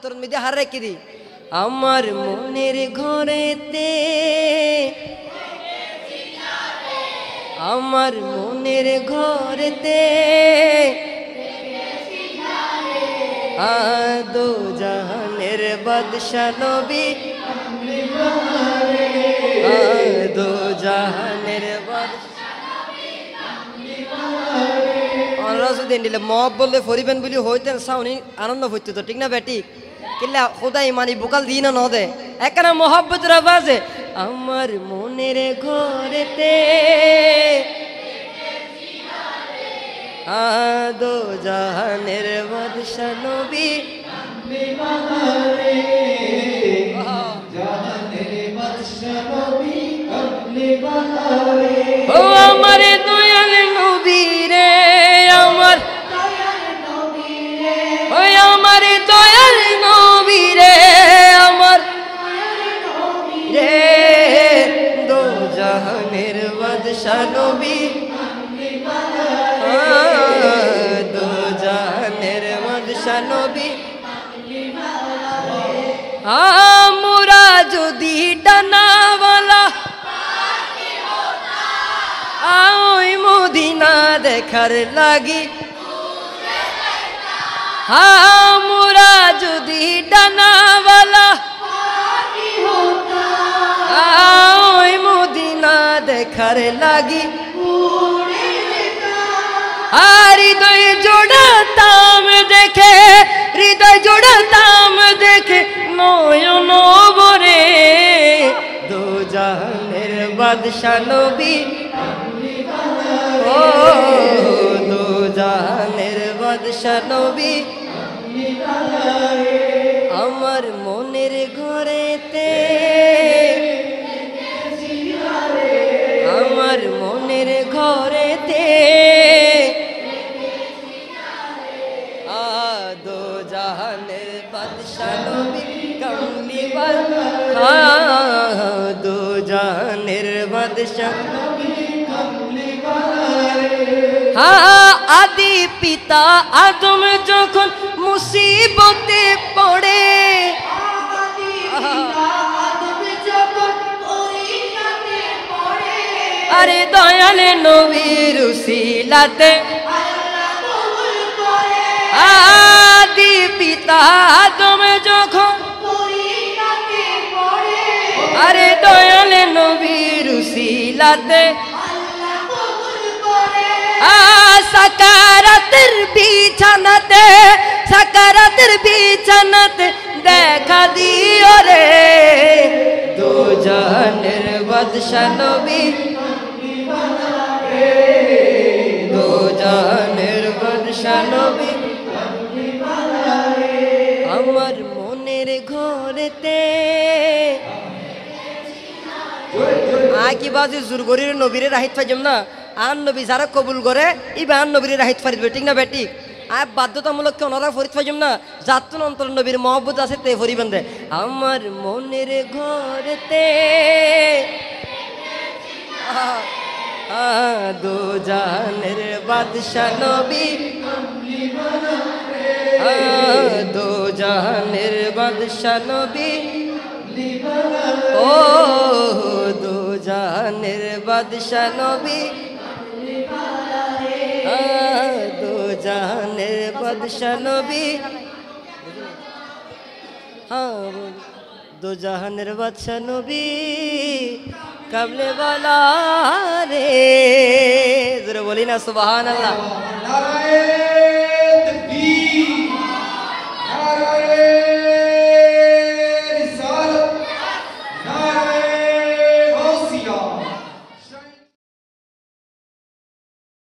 অন্তর মধ্যে হার রেখে দি আমার মনের ঘরেতে আমার মনের ঘরেতে দো জাহানের বাদশা নবী দো জাহানের দিলে মব বললে ফরিবেন বলি হইতেন সাউনি আনন্দ হইতে তো ঠিক না বেটি কিল্লা খোদাই মানি বোকাল দিন ন দে একখানা মোহাব্বত রাবাজে আমার মনের ঘরেতে দো জাহানের বাদশা নবী ও আমার দয়াল নবী রে আমার ওই আমার দয়াল নবী রে আমার রে দো জাহানের বাদশা নবী দো জাহানের বাদশা নবী আমরা যদি ডানাওয়ালা ওই মদিনা দেখার লাগি আমরা যদি ডানাওয়ালা ওই মদিনা দেখার লাগি আর হৃদয় জোড়াতাম দেখে হৃদয় জোড়াতাম দেখে নয়ন ভরে দো জাহানের বাদশা নবী ও দো জাহানের বাদশা নবী আমার মনের ঘরেতে আমার মনের ঘরেতে দো জাহানের বাদশা নবী কামলিওয়ালা দো জাহানের বাদশা আদি পিতা আদম যখন মুসিবতে পড়ে আরে দয়াল নবীর উসিলাতে আদি পিতা আদম যখন আরে দয়াল নবীর উসিলাতে সাকারাতের বিছানাতে সাকারাতের বিছানাতে দেখা দিও রে দো জাহানের বাদশা নবী দো জাহানের বাদশা নবী আমার মনের ঘরেতে কি বাজে জুরগরির নবীরে রাহিত পাইজাম না আন নবী যারা কবুল করে ইবা আন নবীরে রাহিত ফারিদ ঠিক না বেটি আর বাধ্যতামূলক ওনারা ফরিদ পাইজাম না যাতুন অন্তর নবীর মহব্বত আছে তে ফরিবেন দে আমার মনের ঘরেতে দো জাহানের বাদশা নবী দো জাহানের বাদশা নবী ও দো জাহানের বাদশা নবী দো জাহানের বাদশা নবী দো জাহানের বাদশা নবী কামলে वाला রে জোরে বলি না সুবহানাল্লাহ।